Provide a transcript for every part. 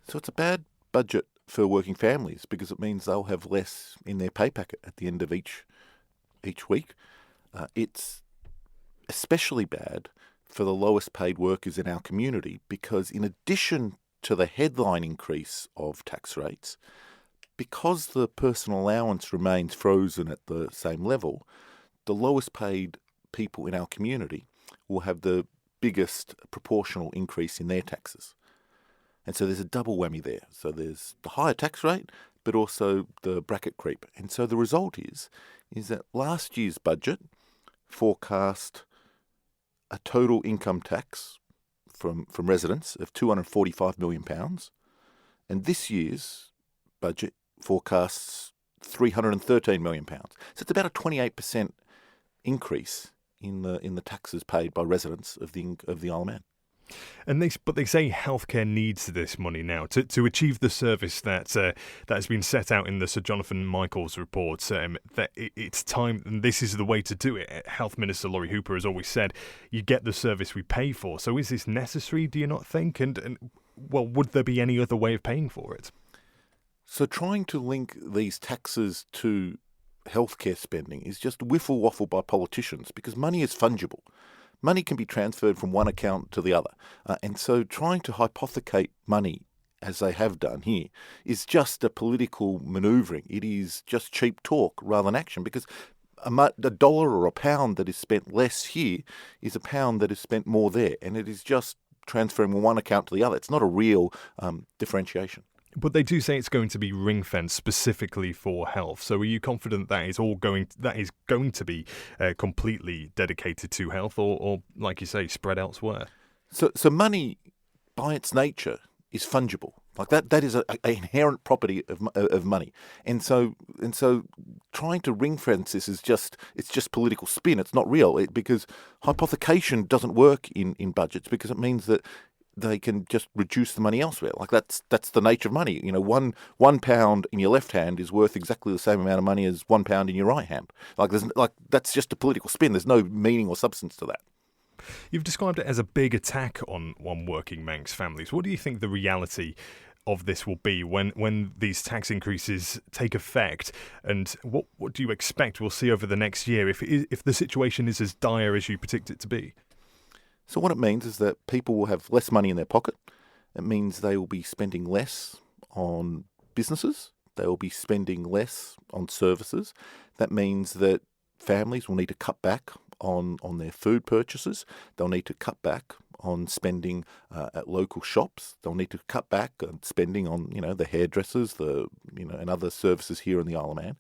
So it's a bad budget for working families because it means they'll have less in their pay packet at the end of each week. It's especially bad for the lowest paid workers in our community because in addition to the headline increase of tax rates, because the personal allowance remains frozen at the same level, the lowest paid people in our community will have the biggest proportional increase in their taxes. And so there's a double whammy there. So there's the higher tax rate, but also the bracket creep. And so the result is that last year's budget forecast a total income tax from residents of £245 million. And this year's budget forecasts £313 million. So it's about a 28% increase in the taxes paid by residents of the Isle of Man. But they say healthcare needs this money now to achieve the service that has been set out in the Sir Jonathan Michael's report. That it's time, and this is the way to do it. Health Minister Laurie Hooper has always said, "You get the service we pay for." So is this necessary? Do you not think? And would there be any other way of paying for it? So trying to link these taxes to healthcare spending is just whiffle waffle by politicians because money is fungible. Money can be transferred from one account to the other. And so trying to hypothecate money, as they have done here, is just a political manoeuvring. It is just cheap talk rather than action because a dollar or a pound that is spent less here is a pound that is spent more there. And it is just transferring from one account to the other. It's not a real differentiation. But they do say it's going to be ring-fenced specifically for health. So are you confident that is going to be completely dedicated to health or, like you say, spread elsewhere? So money, by its nature, is fungible. Like that is an inherent property of money. And so trying to ring-fence this is just political spin. It's not real because hypothecation doesn't work in budgets because it means that they can just reduce the money elsewhere. Like that's the nature of money. You know, one pound in your left hand is worth exactly the same amount of money as £1 in your right hand. That's just a political spin. There's no meaning or substance to that. You've described it as a big attack on working Manx families. What do you think the reality of this will be when these tax increases take effect? And what do you expect we'll see over the next year if the situation is as dire as you predict it to be? So what it means is that people will have less money in their pocket. It means they will be spending less on businesses. They will be spending less on services. That means that families will need to cut back on their food purchases. They'll need to cut back on spending at local shops. They'll need to cut back on spending on, the hairdressers, and other services here in the Isle of Man.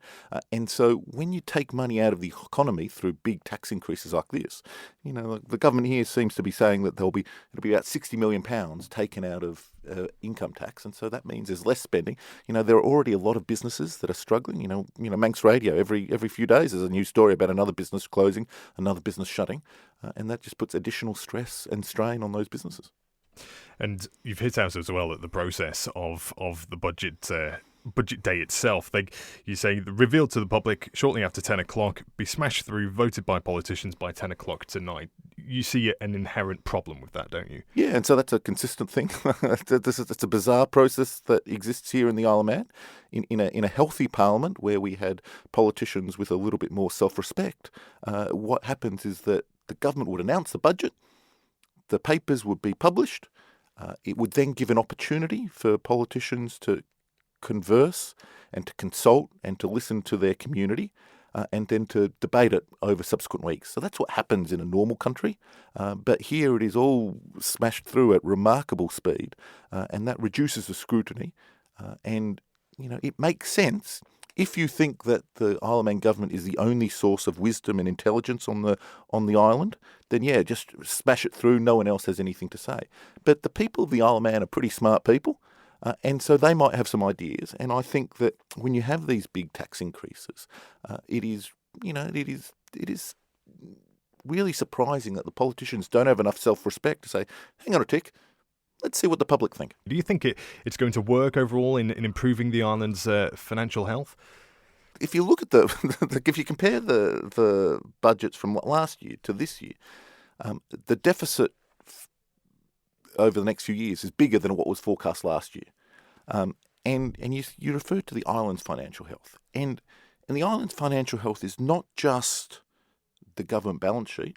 And so when you take money out of the economy through big tax increases like this, the government here seems to be saying that it'll be about £60 million taken out of income tax, and so that means there's less spending. There are already a lot of businesses that are struggling. Manx Radio every few days there's a new story about another business closing, another business shutting, and that just puts additional stress and strain on those businesses. And you've hit out as well at the process of the budget day itself. You say revealed to the public shortly after 10 o'clock, be smashed through, voted by politicians by 10 o'clock tonight. You see an inherent problem with that, don't you? Yeah, and so that's a consistent thing. It's a bizarre process that exists here in the Isle of Man. In a healthy parliament where we had politicians with a little bit more self-respect, what happens is that the government would announce the budget, the papers would be published, it would then give an opportunity for politicians to converse and to consult and to listen to their community and then to debate it over subsequent weeks. So that's what happens in a normal country. But here it is all smashed through at remarkable speed, and that reduces the scrutiny. And it makes sense if you think that the Isle of Man government is the only source of wisdom and intelligence on the island, then just smash it through. No one else has anything to say. But the people of the Isle of Man are pretty smart people. And so they might have some ideas. And I think that when you have these big tax increases, it is really surprising that the politicians don't have enough self-respect to say, hang on a tick, let's see what the public think. Do you think it's going to work overall in improving the island's financial health? If you look at if you compare the budgets from last year to this year, the deficit over the next few years is bigger than what was forecast last year. And you referred to the island's financial health. And the island's financial health is not just the government balance sheet,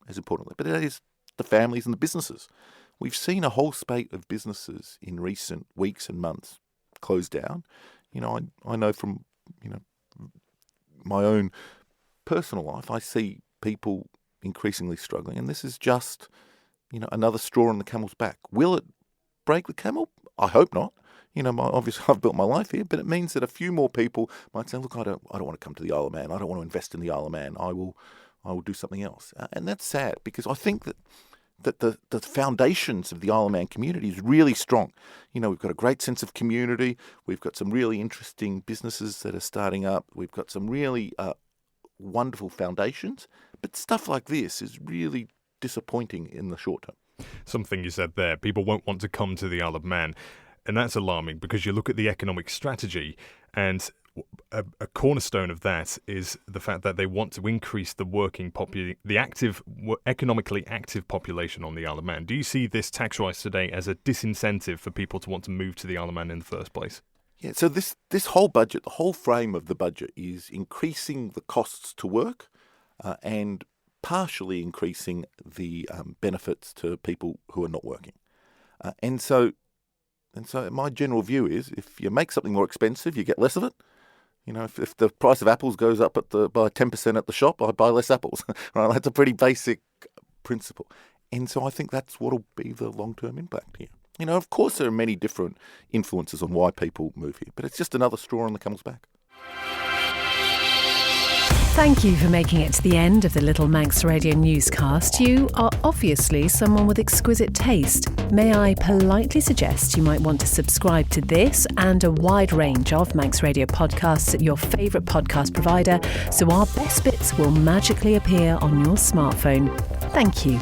as importantly, but it is the families and the businesses. We've seen a whole spate of businesses in recent weeks and months close down. I know from, my own personal life, I see people increasingly struggling, and this is just, another straw on the camel's back. Will it break the camel? I hope not. Obviously I've built my life here, but it means that a few more people might say, look, I don't want to come to the Isle of Man. I don't want to invest in the Isle of Man. I will do something else. And that's sad, because I think that the foundations of the Isle of Man community is really strong. We've got a great sense of community. We've got some really interesting businesses that are starting up. We've got some really wonderful foundations. But stuff like this is really disappointing in the short term. Something you said there, people won't want to come to the Isle of Man. And that's alarming, because you look at the economic strategy, and a cornerstone of that is the fact that they want to increase the economically active population on the Isle of Man. Do you see this tax rise today as a disincentive for people to want to move to the Isle of Man in the first place? Yeah, so this whole budget, the whole frame of the budget, is increasing the costs to work and partially increasing the benefits to people who are not working. And so my general view is, if you make something more expensive, you get less of it. If the price of apples goes up by 10% at the shop, I buy less apples. Right? That's a pretty basic principle. And so I think that's what will be the long-term impact here. Of course there are many different influences on why people move here, but it's just another straw on the camel's back. Thank you for making it to the end of the Little Manx Radio newscast. You are obviously someone with exquisite taste. May I politely suggest you might want to subscribe to this and a wide range of Manx Radio podcasts at your favourite podcast provider, so our best bits will magically appear on your smartphone. Thank you.